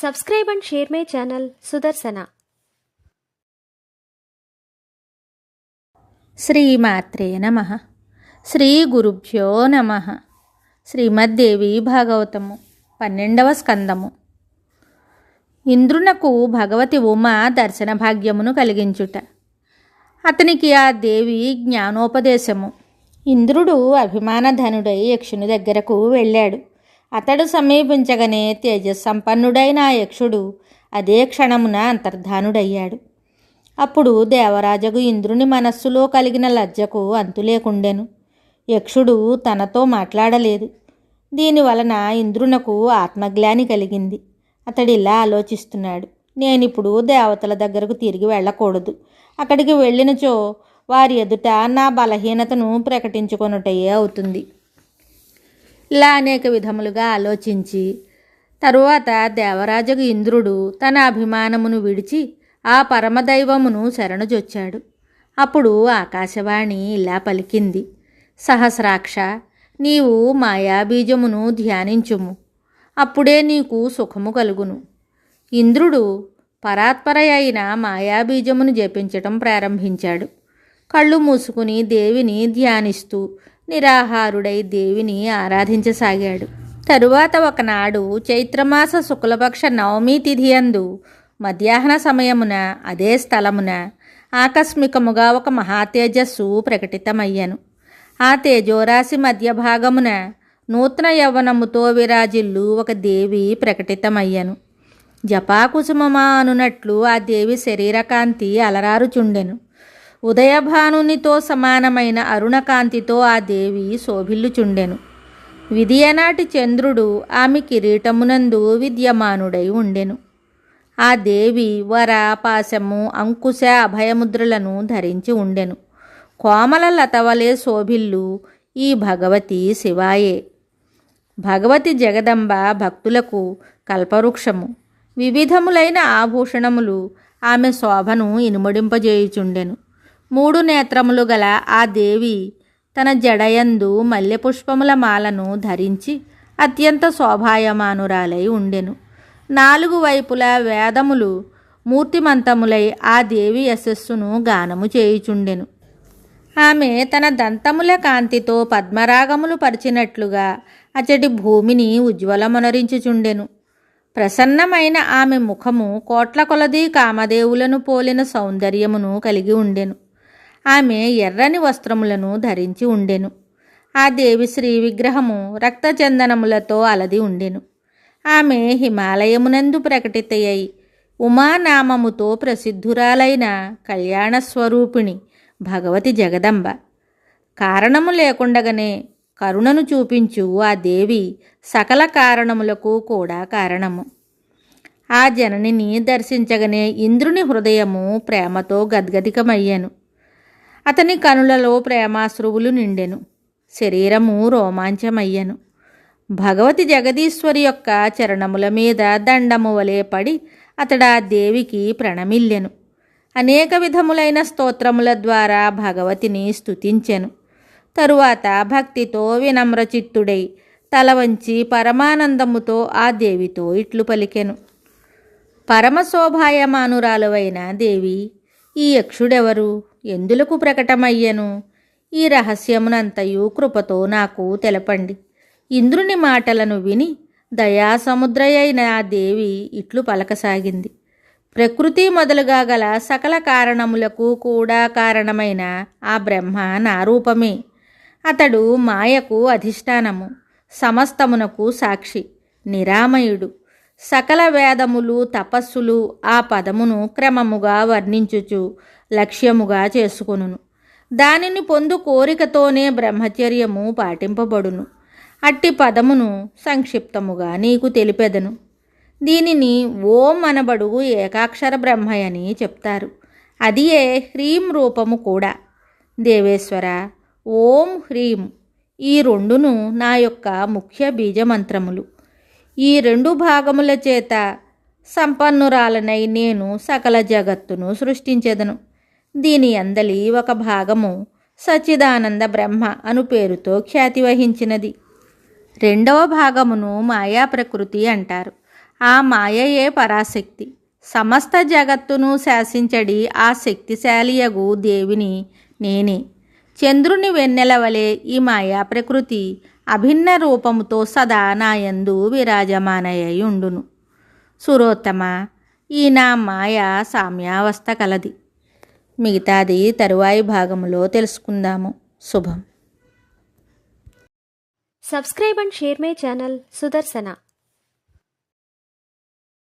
Subscribe and share my channel Sudarsana. శ్రీమాత్రే నమః. శ్రీ గురుభ్యో నమః. శ్రీమద్దేవి భాగవతము 12వ స్కందము. ఇంద్రునకు భగవతి ఉమా దర్శన భాగ్యమును కలిగించుట. అతనికి ఆ దేవి జ్ఞానోపదేశము. ఇంద్రుడు అభిమానధనుడై యక్షుని దగ్గరకు వెళ్ళాడు. అతడు సమీపించగానే తేజస్సంపన్నుడైన ఆ యక్షుడు అదే క్షణమున అంతర్ధానుడయ్యాడు. అప్పుడు దేవరాజగు ఇంద్రుని మనస్సులో కలిగిన లజ్జకు అంతులేకుండెను. యక్షుడు తనతో మాట్లాడలేదు. దీనివలన ఇంద్రునకు ఆత్మగ్లాని కలిగింది. అతడిలా ఆలోచిస్తున్నాడు, నేనిప్పుడు దేవతల దగ్గరకు తిరిగి వెళ్ళకూడదు. అక్కడికి వెళ్ళినచో వారి ఎదుట నా బలహీనతను ప్రకటించుకొనుటయే అవుతుంది. ఇలా అనేక విధములుగా ఆలోచించి తరువాత దేవరాజగు ఇంద్రుడు తన అభిమానమును విడిచి ఆ పరమదైవమును శరణుజొచ్చాడు. అప్పుడు ఆకాశవాణి ఇలా పలికింది, సహస్రాక్ష, నీవు మాయాబీజమును ధ్యానించుము, అప్పుడే నీకు సుఖము కలుగును. ఇంద్రుడు పరాత్పర అయిన మాయాబీజమును జపించటం ప్రారంభించాడు. కళ్ళు మూసుకుని దేవిని ధ్యానిస్తూ నిరాహారుడై దేవిని ఆరాధించసాగాడు. తరువాత ఒకనాడు చైత్రమాస శుక్లపక్ష నవమి తిథి యందు మధ్యాహ్న సమయమున అదే స్థలమున ఆకస్మికముగా ఒక మహాతేజస్సు ప్రకటితమయ్యను. ఆ తేజోరాశి మధ్య భాగమున నూతన యవ్వనముతో విరాజిల్లు ఒక దేవి ప్రకటితమయ్యను. జపాకుసుమమా అనునట్లు ఆ దేవి శరీరకాంతి అలరారుచుండెను. ఉదయభానునితో సమానమైన అరుణకాంతితో ఆ దేవి శోభిల్లుచుండెను. విదియనాటి చంద్రుడు ఆమె కిరీటమునందు విద్యమానుడై ఉండెను. ఆ దేవి వర, పాశము, అంకుశ, అభయముద్రలను ధరించి ఉండెను. కోమల లతవలే శోభిల్లు ఈ భగవతి శివాయే. భగవతి జగదంబ భక్తులకు కల్పవృక్షము. వివిధములైన ఆభూషణములు ఆమె శోభను ఇనుమడింపజేయుచుండెను. 3 నేత్రములు గల ఆ దేవి తన జడయందు మల్లెపుష్పముల మాలను ధరించి అత్యంత శోభాయమానురాలై ఉండెను. 4 వైపులా వేదములు మూర్తిమంతములై ఆ దేవి యశస్సును గానము చేయుచుండెను. ఆమె తన దంతముల కాంతితో పద్మరాగములు పరిచినట్లుగా అచటి భూమిని ఉజ్వలమొనరించుచుండెను. ప్రసన్నమైన ఆమె ముఖము కోట్ల కొలది కామదేవులను పోలిన సౌందర్యమును కలిగి ఉండెను. ఆమె ఎర్రని వస్త్రములను ధరించి ఉండెను. ఆ దేవి శ్రీ విగ్రహము రక్తచందనములతో అలది ఉండెను. ఆమె హిమాలయమునందు ప్రకటితయ్యి ఉమానామముతో ప్రసిద్ధురాలైన కళ్యాణస్వరూపిణి భగవతి జగదంబ. కారణము లేకుండగానే కరుణను చూపించు ఆ దేవి సకల కారణములకు కూడా కారణము. ఆ జననిని దర్శించగానే ఇంద్రుని హృదయము ప్రేమతో గద్గదికమయ్యెను. అతని కనులలో ప్రేమాశ్రువులు నిండెను. శరీరము రోమాంచమయ్యెను. భగవతి జగదీశ్వరి యొక్క చరణముల మీద దండము వలె పడి అతడు ఆ దేవికి ప్రణమిల్లెను. అనేక విధములైన స్తోత్రముల ద్వారా భగవతిని స్తుతించెను. తరువాత భక్తితో వినమ్రచిత్తుడై తల వంచి పరమానందముతో ఆ దేవితో ఇట్లు పలికెను, పరమశోభాయమానురాలువైన దేవి, ఈ యక్షుడెవరు? ఎందులకు ప్రకటమయ్యను? ఈ రహస్యమునంతయు కృపతో నాకు తెలపండి. ఇంద్రుని మాటలను విని దయాసముద్రయైన ఆ దేవి ఇట్లు పలకసాగింది, ప్రకృతి మొదలుగా గల సకల కారణములకు కూడా కారణమైన ఆ బ్రహ్మ నా రూపమే. అతడు మాయకు అధిష్టానము, సమస్తమునకు సాక్షి, నిరామయుడు. సకల వేదములు తపస్సులు ఆ పదమును క్రమముగా వర్ణించుచు లక్ష్యముగా చేసుకొనును. దానిని పొందు కోరికతోనే బ్రహ్మచర్యము పాటింపబడును. అట్టి పదమును సంక్షిప్తముగా నీకు తెలిపెదను. దీనిని ఓం అనబడు ఏకాక్షర బ్రహ్మయని చెప్తారు. అదియే హ్రీం రూపము కూడా. దేవేశ్వర, ఓం హ్రీం ఈ రెండును నా యొక్క ముఖ్య బీజమంత్రములు. ఈ 2 భాగముల చేత సంపన్నురాలనై నేను సకల జగత్తును సృష్టించెదను. దీని అందలి ఒక భాగము సచ్చిదానంద బ్రహ్మ అను పేరుతో ఖ్యాతి వహించినది. రెండవ భాగమును మాయా ప్రకృతి అంటారు. ఆ మాయయే పరాశక్తి. సమస్త జగత్తును శాసించడి ఆ శక్తిశాలియగు దేవిని నేనే. చంద్రుని వెన్నెల వలె ఈ మాయా ప్రకృతి అభిన్న రూపముతో సదా నాయందు విరాజమానయ్యుండును. సురోత్తమ, ఈ నా మాయ సామ్యావస్థ కలది. మిగతాది తరువాయి భాగములో తెలుసుకుందాము. శుభం. Subscribe and share my channel Sudarsana.